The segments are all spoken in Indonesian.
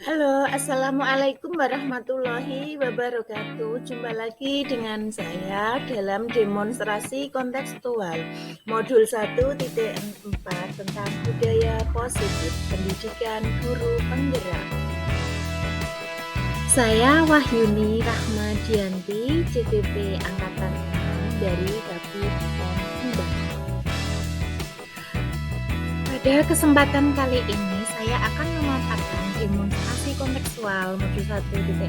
Halo, assalamualaikum warahmatullahi wabarakatuh. Jumpa lagi dengan saya dalam demonstrasi kontekstual modul 1.4 tentang budaya positif pendidikan guru penggerak. Saya Wahyuni Rahmadianti, CPP Angkatan 6 dari Kabupaten Tuban. Pada kesempatan kali ini saya akan memaparkan demonstrasi kontekstual modul 1.4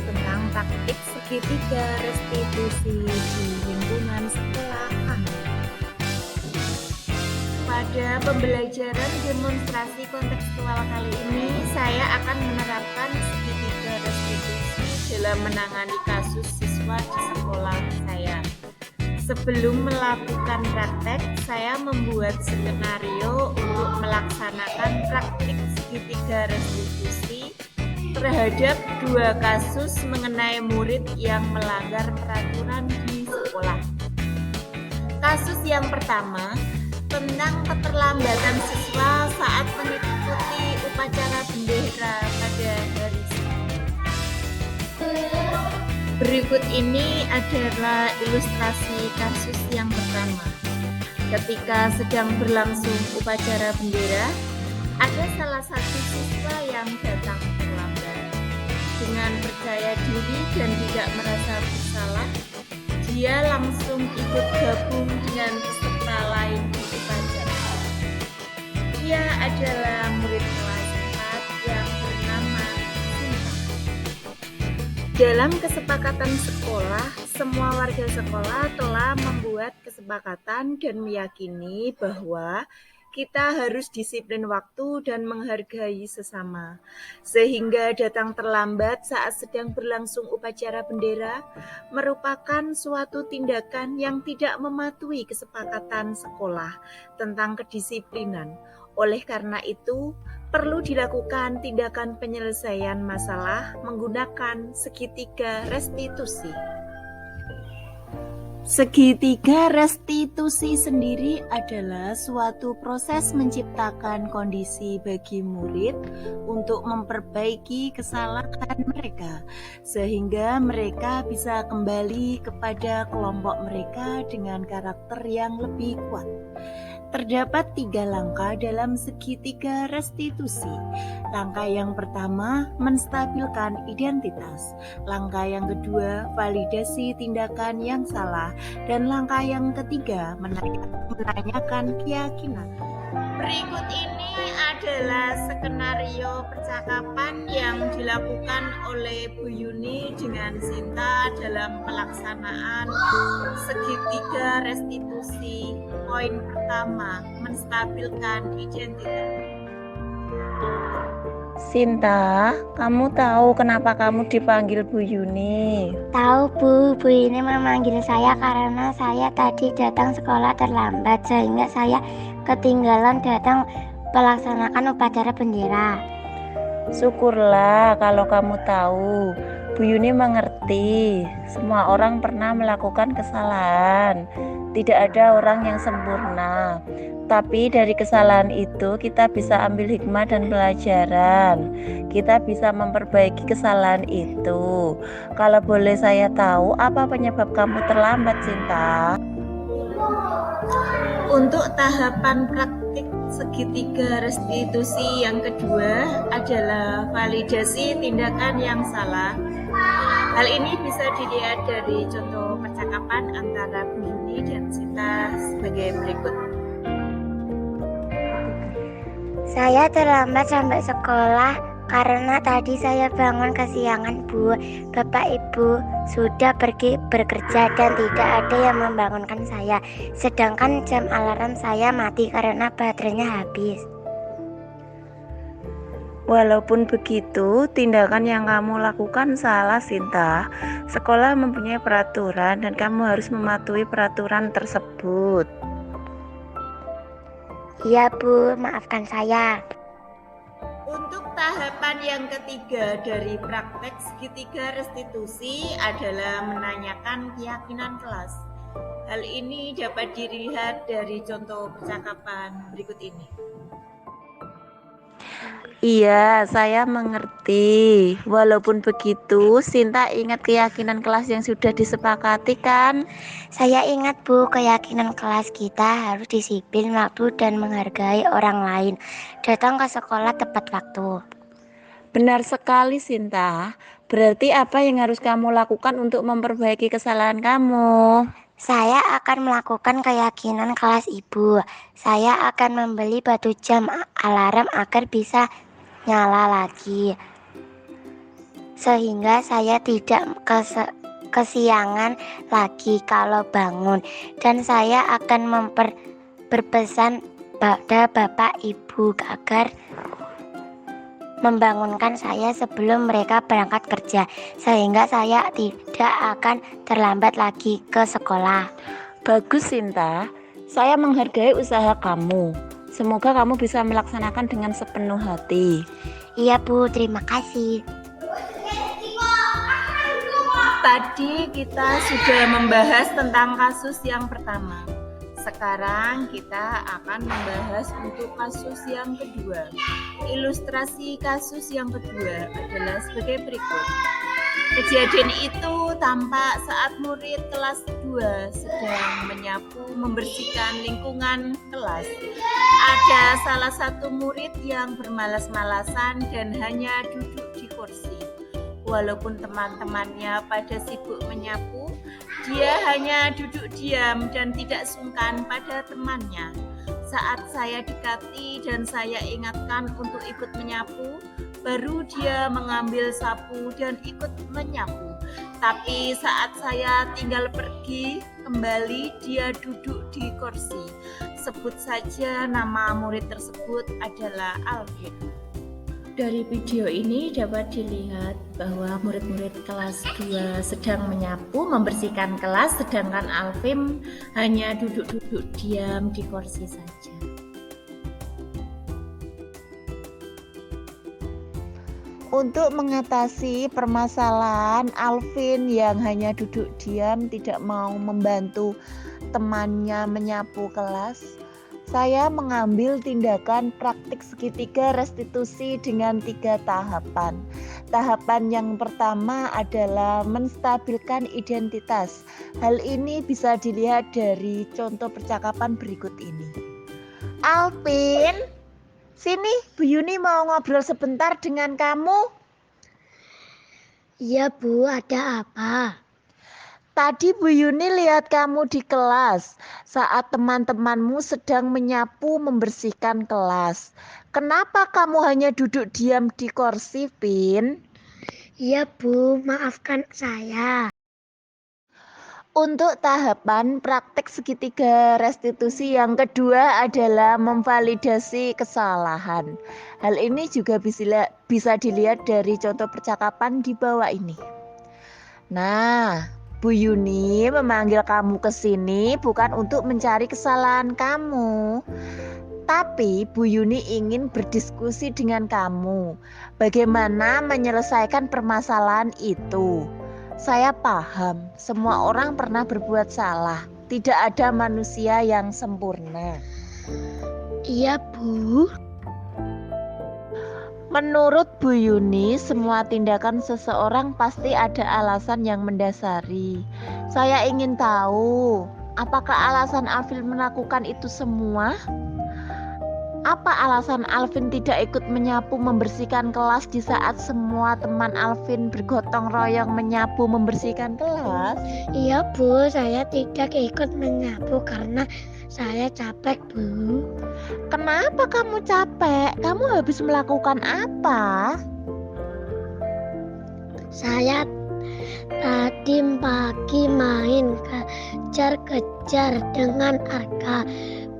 tentang praktik segitiga restitusi di lingkungan sekolah kami. Pada pembelajaran demonstrasi kontekstual kali ini saya akan menerapkan segitiga restitusi dalam menangani kasus siswa di sekolah saya. Sebelum melakukan praktek, saya membuat skenario untuk melaksanakan praktik segitiga restitusi terhadap 2 kasus mengenai murid yang melanggar peraturan di sekolah. Kasus yang pertama tentang keterlambatan siswa saat mengikuti upacara bendera pada hari Senin. Berikut ini adalah ilustrasi kasus yang pertama. Ketika sedang berlangsung upacara bendera, ada salah satu siswa yang datang terlambat. Dengan percaya diri dan tidak merasa bersalah, dia langsung ikut gabung dengan peserta lain di upacara. Dia adalah murid kelas 4 yang bernama Sinta. Dalam kesepakatan sekolah, semua warga sekolah telah membuat kesepakatan dan meyakini bahwa kita harus disiplin waktu dan menghargai sesama. Sehingga datang terlambat saat sedang berlangsung upacara bendera merupakan suatu tindakan yang tidak mematuhi kesepakatan sekolah tentang kedisiplinan. Oleh karena itu, perlu dilakukan tindakan penyelesaian masalah menggunakan segitiga restitusi. Segitiga restitusi sendiri adalah suatu proses menciptakan kondisi bagi murid untuk memperbaiki kesalahan mereka, sehingga mereka bisa kembali kepada kelompok mereka dengan karakter yang lebih kuat. Terdapat 3 langkah dalam segitiga restitusi. Langkah yang pertama, menstabilkan identitas. Langkah yang kedua, validasi tindakan yang salah. Dan langkah yang ketiga, menanyakan keyakinan. Berikut ini adalah skenario percakapan yang dilakukan oleh Bu Yuni dengan Sinta dalam pelaksanaan segitiga restitusi. Poin pertama, menstabilkan identitas. Sinta, kamu tahu kenapa kamu dipanggil Bu Yuni? Tahu Bu, Bu ini memanggil saya karena saya tadi datang sekolah terlambat sehingga saya ketinggalan datang melaksanakan upacara bendera. Syukurlah kalau kamu tahu. Bu Yuni mengerti, semua orang pernah melakukan kesalahan. Tidak ada orang yang sempurna. Tapi dari kesalahan itu kita bisa ambil hikmah dan pelajaran. Kita bisa memperbaiki kesalahan itu. Kalau boleh saya tahu, apa penyebab kamu terlambat, Sinta? Untuk tahapan praktik segitiga restitusi yang kedua adalah validasi tindakan yang salah. Hal ini bisa dilihat dari contoh percakapan antara Bu Yuni dan Sinta sebagai berikut. Saya terlambat sampai sekolah karena tadi saya bangun kesiangan Bu. Bapak Ibu sudah pergi bekerja dan tidak ada yang membangunkan saya. Sedangkan jam alarm saya mati karena baterainya habis. Walaupun begitu, tindakan yang kamu lakukan salah, Sinta. Sekolah mempunyai peraturan dan kamu harus mematuhi peraturan tersebut. Iya Bu, maafkan saya. Untuk tahapan yang ketiga dari praktek segitiga restitusi adalah menanyakan keyakinan kelas. Hal ini dapat dilihat dari contoh percakapan berikut ini. Iya, saya mengerti. Walaupun begitu, Sinta ingat keyakinan kelas yang sudah disepakati kan? Saya ingat Bu, keyakinan kelas kita harus disiplin waktu dan menghargai orang lain. Datang ke sekolah tepat waktu. Benar sekali, Sinta. Berarti apa yang harus kamu lakukan untuk memperbaiki kesalahan kamu? Saya akan melakukan keyakinan kelas Ibu. Saya akan membeli batu jam alarm agar bisa nyala lagi. Sehingga saya tidak kesiangan lagi kalau bangun. Dan saya akan berpesan pada Bapak Ibu agar membangunkan saya sebelum mereka berangkat kerja, sehingga saya tidak akan terlambat lagi ke sekolah. Bagus, Sinta. Saya menghargai usaha kamu. Semoga kamu bisa melaksanakan dengan sepenuh hati. Iya Bu, terima kasih. Tadi kita sudah membahas tentang kasus yang pertama. Sekarang kita akan membahas untuk kasus yang kedua. Ilustrasi kasus yang kedua adalah sebagai berikut. Kejadian itu tampak saat murid kelas 2 sedang menyapu membersihkan lingkungan kelas. Ada salah satu murid yang bermalas-malasan dan hanya duduk di kursi. Walaupun teman-temannya pada sibuk menyapu, dia hanya duduk diam dan tidak sungkan pada temannya. Saat saya dekati dan saya ingatkan untuk ikut menyapu, baru dia mengambil sapu dan ikut menyapu. Tapi saat saya tinggal pergi, kembali dia duduk di kursi. Sebut saja nama murid tersebut adalah Alvin. Dari video ini dapat dilihat bahwa murid-murid kelas 2 sedang menyapu, membersihkan kelas, sedangkan Alvin hanya duduk-duduk diam di kursi saja. Untuk mengatasi permasalahan Alvin yang hanya duduk diam tidak mau membantu temannya menyapu kelas, saya mengambil tindakan praktik segitiga restitusi dengan 3 tahapan. Tahapan yang pertama adalah menstabilkan identitas. Hal ini bisa dilihat dari contoh percakapan berikut ini. Alvin, sini Bu Yuni mau ngobrol sebentar dengan kamu. Iya Bu, ada apa? Tadi Bu Yuni lihat kamu di kelas saat teman-temanmu sedang menyapu membersihkan kelas. Kenapa kamu hanya duduk diam di kursi, Vin? Iya Bu, maafkan saya. Untuk tahapan praktek segitiga restitusi yang kedua adalah memvalidasi kesalahan. Hal ini juga bisa dilihat dari contoh percakapan di bawah ini. Nah, Bu Yuni memanggil kamu ke sini bukan untuk mencari kesalahan kamu, tapi Bu Yuni ingin berdiskusi dengan kamu bagaimana menyelesaikan permasalahan itu. Saya paham, semua orang pernah berbuat salah. Tidak ada manusia yang sempurna. Iya Bu. Menurut Bu Yuni, semua tindakan seseorang pasti ada alasan yang mendasari. Saya ingin tahu, apakah alasan Alvin melakukan itu semua? Apa alasan Alvin tidak ikut menyapu membersihkan kelas di saat semua teman Alvin bergotong royong menyapu membersihkan kelas? Iya Bu, saya tidak ikut menyapu karena saya capek Bu. Kenapa kamu capek? Kamu habis melakukan apa? Saya tadi pagi main kejar-kejar dengan Arka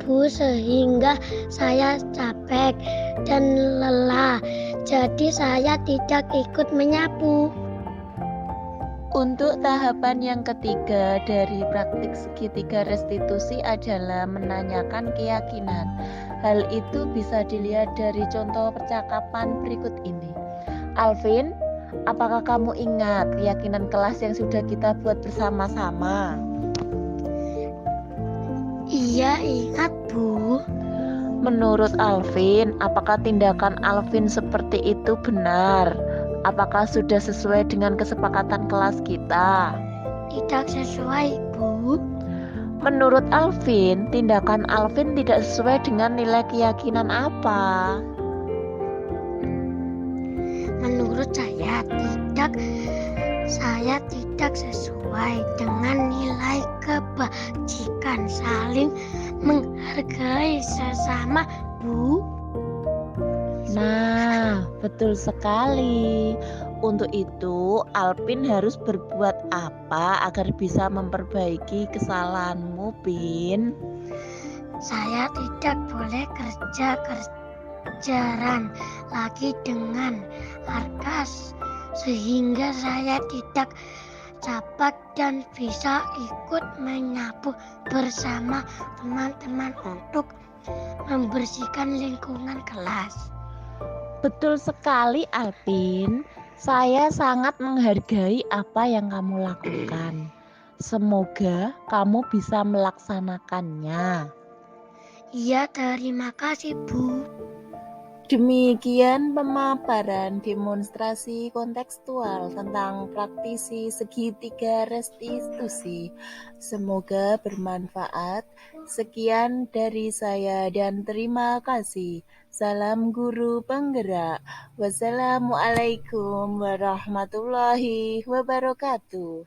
Bu, sehingga saya capek dan lelah. Jadi saya tidak ikut menyapu. Untuk tahapan yang ketiga dari praktik segitiga restitusi adalah menanyakan keyakinan. Hal itu bisa dilihat dari contoh percakapan berikut ini. Alvin, apakah kamu ingat keyakinan kelas yang sudah kita buat bersama-sama? Iya, ingat Bu. Menurut Alvin, apakah tindakan Alvin seperti itu benar? Apakah sudah sesuai dengan kesepakatan kelas kita? Tidak sesuai, Bu. Menurut Alvin, tindakan Alvin tidak sesuai dengan nilai keyakinan apa? Menurut saya tidak sesuai dengan nilai kebajikan, saling menghargai sesama, Bu. Nah, betul sekali. Untuk itu, Alvin harus berbuat apa agar bisa memperbaiki kesalahanmu, Bin? Saya tidak boleh kejaran lagi dengan Arkas, sehingga saya tidak dapat dan bisa ikut menyapu bersama teman-teman untuk membersihkan lingkungan kelas. Betul sekali, Alvin. Saya sangat menghargai apa yang kamu lakukan. Semoga kamu bisa melaksanakannya. Iya, terima kasih, Bu. Demikian pemaparan demonstrasi kontekstual tentang praktisi segitiga restitusi. Semoga bermanfaat. Sekian dari saya dan terima kasih. Salam guru penggerak. Wassalamualaikum warahmatullahi wabarakatuh.